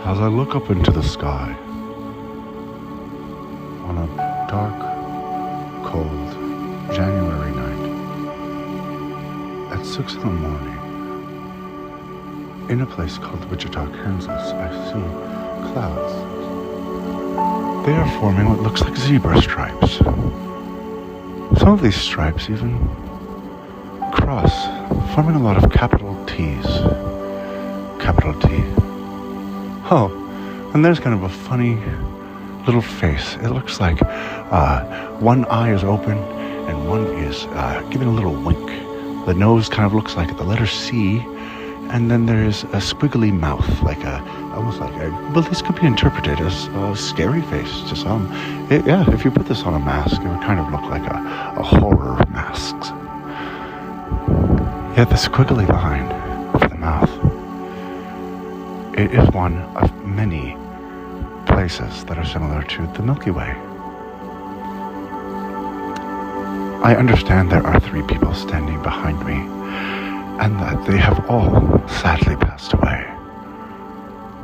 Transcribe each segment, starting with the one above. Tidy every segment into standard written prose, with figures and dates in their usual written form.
As I look up into the sky on a dark, cold January night at 6 in the morning, in a place called Wichita, Kansas, I see clouds. They are forming what looks like zebra stripes. Some of these stripes even cross, forming a lot of capital T's. Capital T. Oh, and there's kind of a funny little face. It looks like one eye is open and one is giving a little wink. The nose kind of looks like the letter C, and then there's a squiggly mouth, almost like well, this could be interpreted as a scary face to some. If you put this on a mask, it would kind of look like a horror mask. Yet the squiggly line over the mouth, it is one of many places that are similar to the Milky Way. I understand there are 3 people standing behind me, and that they have all sadly passed away.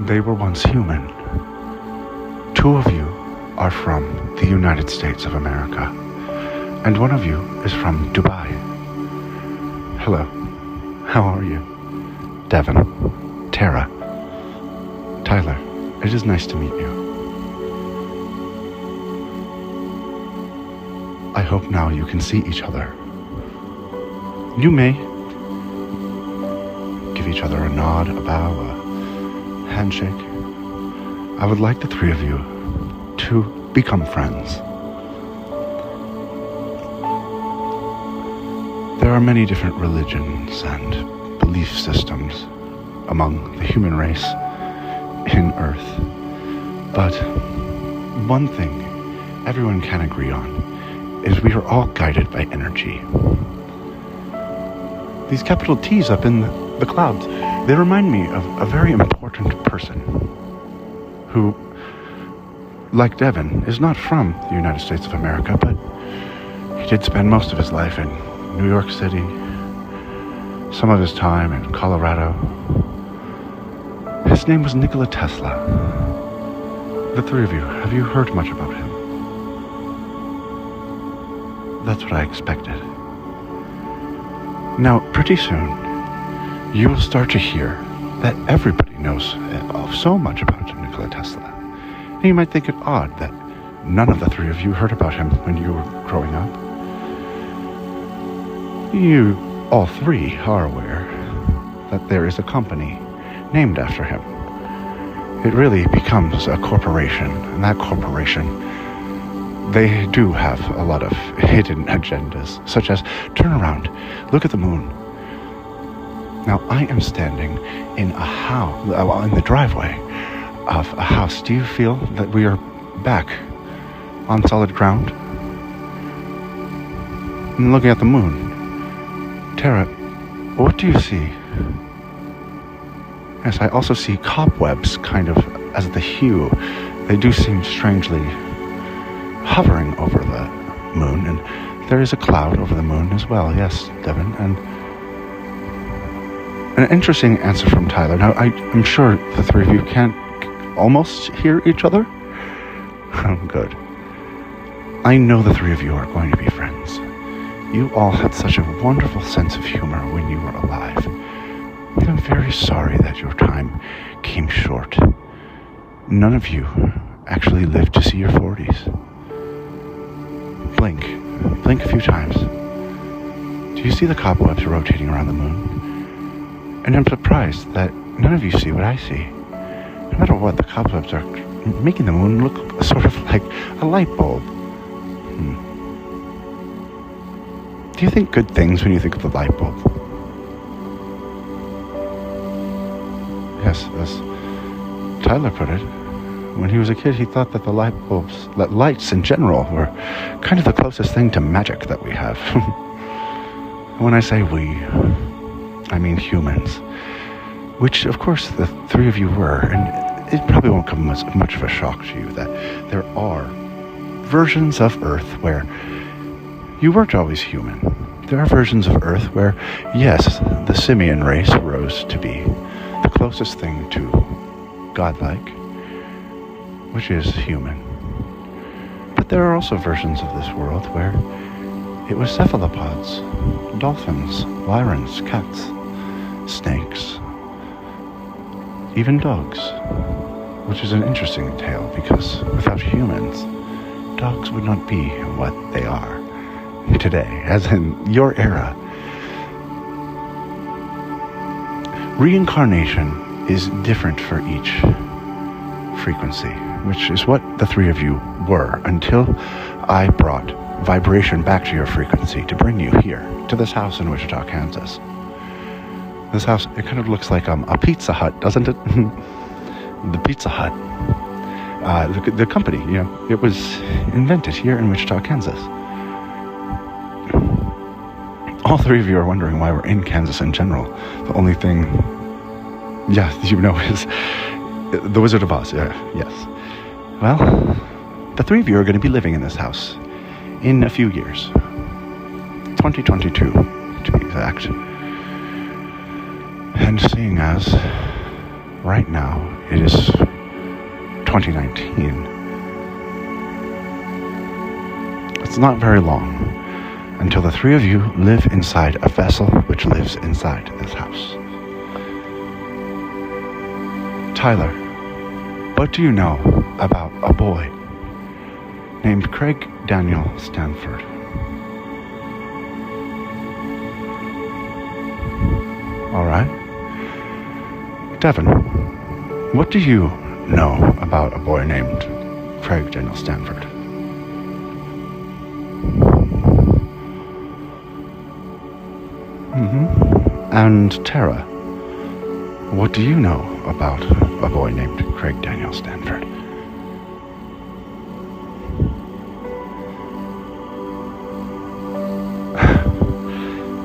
They were once human. 2 of you are from the United States of America, and 1 of you is from Dubai. Hello, how are you? Devin, Tara, Tyler, it is nice to meet you. I hope now you can see each other. You may give each other a nod, a bow, a handshake. I would like the 3 of you to become friends. There are many different religions and belief systems among the human race in Earth, but one thing everyone can agree on is we are all guided by energy. These capital T's up in the clouds, they remind me of a very important person who, like Devin, is not from the United States of America, but he did spend most of his life in New York City, some of his time in Colorado. His name was Nikola Tesla. The 3 of you, have you heard much about him? That's what I expected. Now, pretty soon, you will start to hear that everybody knows so much about Nikola Tesla. And you might think it odd that none of the 3 of you heard about him when you were growing up. You, all 3, are aware that there is a company named after him. It really becomes a corporation, and that corporation, they do have a lot of hidden agendas, such as, turn around, look at the moon. Now, I am standing in in the driveway of a house. Do you feel that we are back on solid ground? And looking at the moon. Tara, what do you see? Yes, I also see cobwebs kind of as the hue. They do seem strangely hovering over the moon, and there is a cloud over the moon as well. Yes, Devin, and an interesting answer from Tyler. Now, I'm sure the 3 of you can't almost hear each other. Good. I know the 3 of you are going to be friends. You all had such a wonderful sense of humor when you were alive. And I'm very sorry that your time came short. None of you actually lived to see your 40s. Blink a few times. Do you see the cobwebs rotating around the moon? And I'm surprised that none of you see what I see. No matter what, the cobwebs are making the moon look sort of like a light bulb. Do you think good things when you think of the light bulb? Yes, as Tyler put it, when he was a kid, he thought that that lights in general were kind of the closest thing to magic that we have. When I say we, I mean humans, which of course the 3 of you were, and it probably won't come as much of a shock to you that there are versions of Earth where you weren't always human. There are versions of Earth where, yes, the simian race rose to be the closest thing to godlike, which is human. But there are also versions of this world where it was cephalopods, dolphins, lyrans, cats, snakes, even dogs, which is an interesting tale because without humans, dogs would not be what they are today, as in your era. Reincarnation is different for each frequency, which is what the three of you were until I brought vibration back to your frequency to bring you here to this house in Wichita, Kansas. This house, it kind of looks like a Pizza Hut, doesn't it? The Pizza Hut. The company, it was invented here in Wichita, Kansas. All three of you are wondering why we're in Kansas in general. The only thing, is the Wizard of Oz. Yes. Well, the three of you are going to be living in this house in a few years. 2022, to be exact. And seeing as right now it is 2019, it's not very long until the three of you live inside a vessel which lives inside this house. Tyler, what do you know about a boy named Craig Daniel Stanford? All right. Devin, what do you know about a boy named Craig Daniel Stanford? And Tara, what do you know about a boy named Craig Daniel Stanford?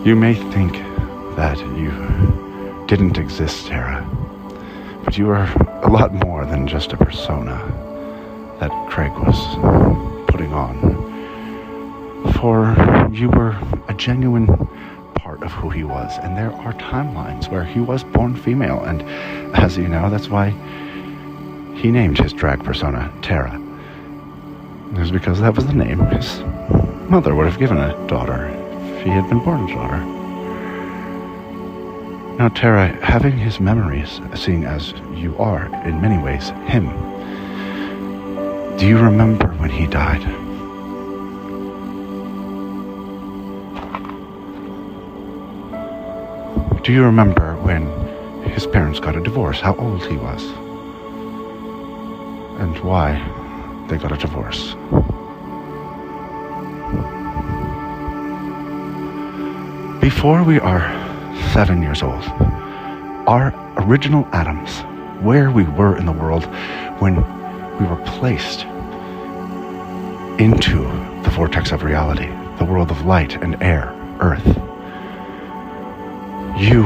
You may think that you didn't exist, Tara, but you are a lot more than just a persona that Craig was putting on. For you were a genuine part of who he was, and there are timelines where he was born female, and as you know, that's why he named his drag persona Tara. It was because that was the name his mother would have given a daughter if he had been born a daughter. Now, Tara, having his memories, seeing as you are in many ways him, do you remember when he died? Do you remember when his parents got a divorce, how old he was, and why they got a divorce? Before we are 7 years old, our original atoms, where we were in the world when we were placed into the vortex of reality, the world of light and air, Earth. You,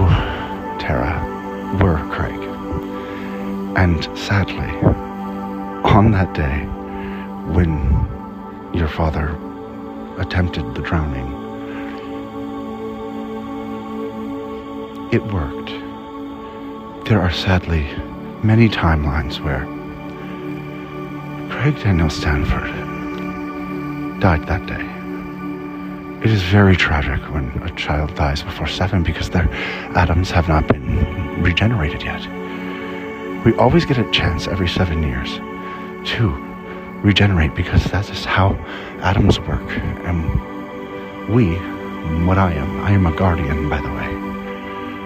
Tara, were Craig. And sadly, on that day, when your father attempted the drowning, it worked. There are sadly many timelines where Craig Daniel Stanford died that day. It is very tragic when a child dies before 7 because their atoms have not been regenerated yet. We always get a chance every 7 years to regenerate because that is how atoms work. And what I am a guardian, by the way.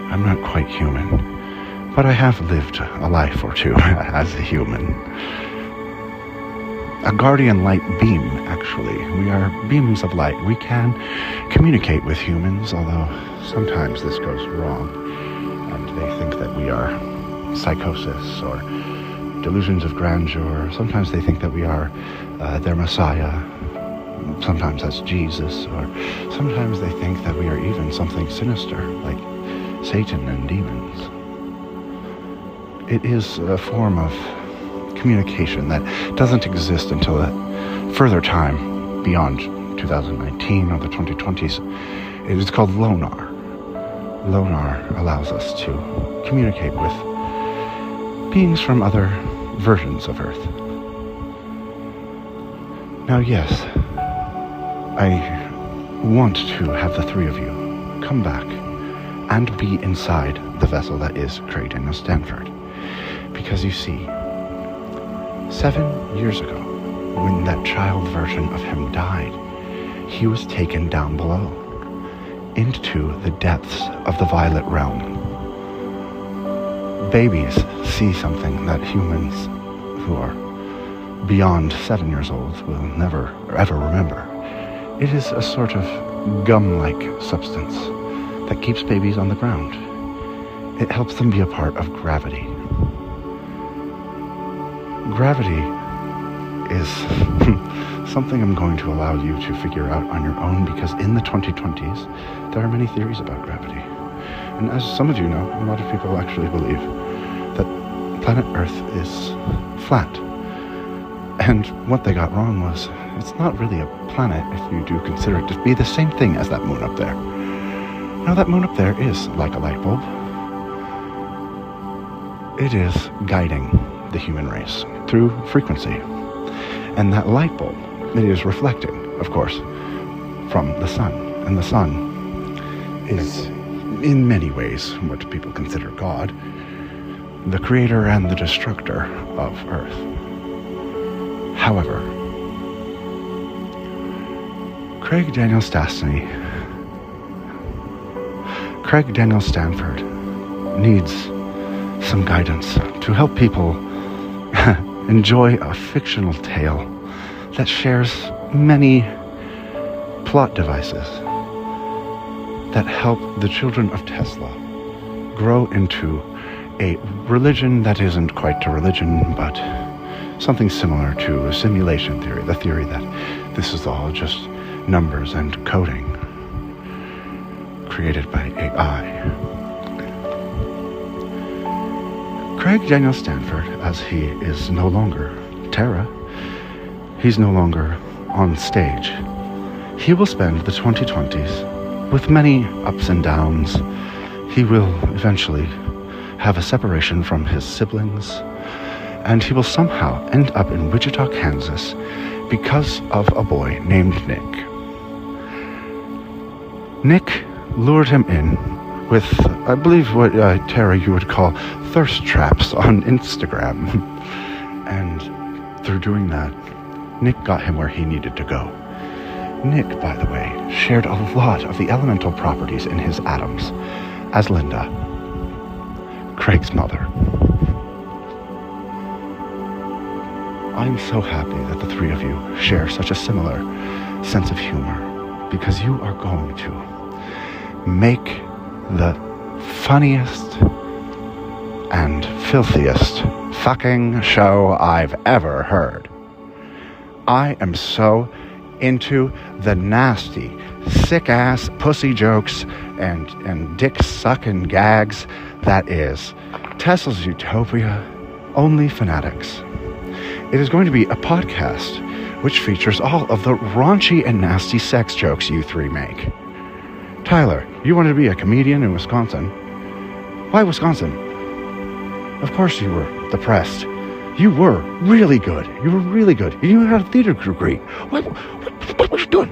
I'm not quite human, but I have lived a life or two as a human. A guardian light beam, actually. We are beams of light. We can communicate with humans, although sometimes this goes wrong, and they think that we are psychosis or delusions of grandeur. Sometimes they think that we are their Messiah. Sometimes that's Jesus, or sometimes they think that we are even something sinister, like Satan and demons. It is a form of communication that doesn't exist until a further time beyond 2019 or the 2020s. It is called Lonar. Lonar allows us to communicate with beings from other versions of Earth. Now, yes, I want to have the three of you come back and be inside the vessel that is Craig Daniel Stanford. Because you see, 7 years ago, when that child version of him died, he was taken down below into the depths of the violet realm. Babies see something that humans who are beyond 7 years old will never ever remember. It is a sort of gum-like substance that keeps babies on the ground. It helps them be a part of gravity. Gravity is something I'm going to allow you to figure out on your own, because in the 2020s, there are many theories about gravity. And as some of you know, a lot of people actually believe that planet Earth is flat. And what they got wrong was, it's not really a planet if you do consider it to be the same thing as that moon up there. Now, that moon up there is like a light bulb. It is guiding the human race through frequency. And that light bulb, it is reflecting, of course, from the sun. And the sun is, in many ways, what people consider God, the creator and the destructor of Earth. However, Craig Daniel Stanford needs some guidance to help people enjoy a fictional tale that shares many plot devices that help the children of Tesla grow into a religion that isn't quite a religion, but something similar to a simulation theory, the theory that this is all just numbers and coding created by AI. Craig Daniel Stanford, as he is no longer Terra, he's no longer on stage. He will spend the 2020s with many ups and downs. He will eventually have a separation from his siblings, and he will somehow end up in Wichita, Kansas, because of a boy named Nick. Nick lured him in with, I believe, what Tara you would call thirst traps on Instagram. And through doing that, Nick got him where he needed to go. Nick, by the way, shared a lot of the elemental properties in his atoms, as Linda, Craig's mother. I'm so happy that the three of you share such a similar sense of humor, because you are going to make the funniest and filthiest fucking show I've ever heard. I am so into the nasty, sick-ass pussy jokes and dick-sucking gags that is Tesla's Utopia Only Fanatics. It is going to be a podcast which features all of the raunchy and nasty sex jokes you three make. Tyler, you wanted to be a comedian in Wisconsin. Why Wisconsin? Of course you were depressed. You were really good. You were really good. You even had a theater degree. What were you doing?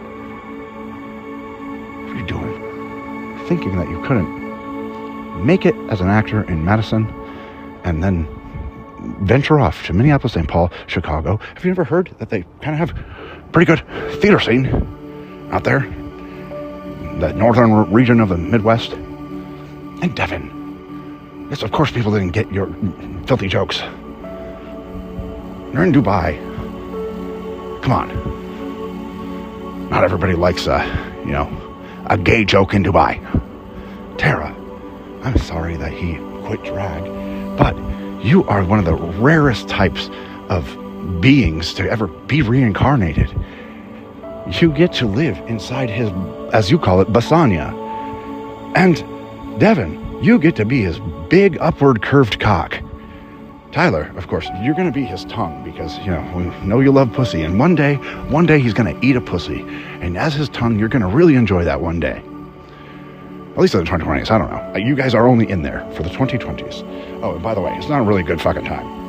What were you doing? Thinking that you couldn't make it as an actor in Madison and then venture off to Minneapolis, St. Paul, Chicago. Have you ever heard that they kind of have pretty good theater scene out there? The northern region of the Midwest? And Devin. Yes, of course people didn't get your filthy jokes. You're in Dubai. Come on. Not everybody likes a gay joke in Dubai. Tara, I'm sorry that he quit drag, but you are one of the rarest types of beings to ever be reincarnated. You get to live inside his, as you call it, basanya. And Devin, you get to be his big upward curved cock. Tyler, of course, you're going to be his tongue because, we know you love pussy. And one day he's going to eat a pussy. And as his tongue, you're going to really enjoy that one day. At least in the 2020s, I don't know. You guys are only in there for the 2020s. Oh, and by the way, it's not a really good fucking time.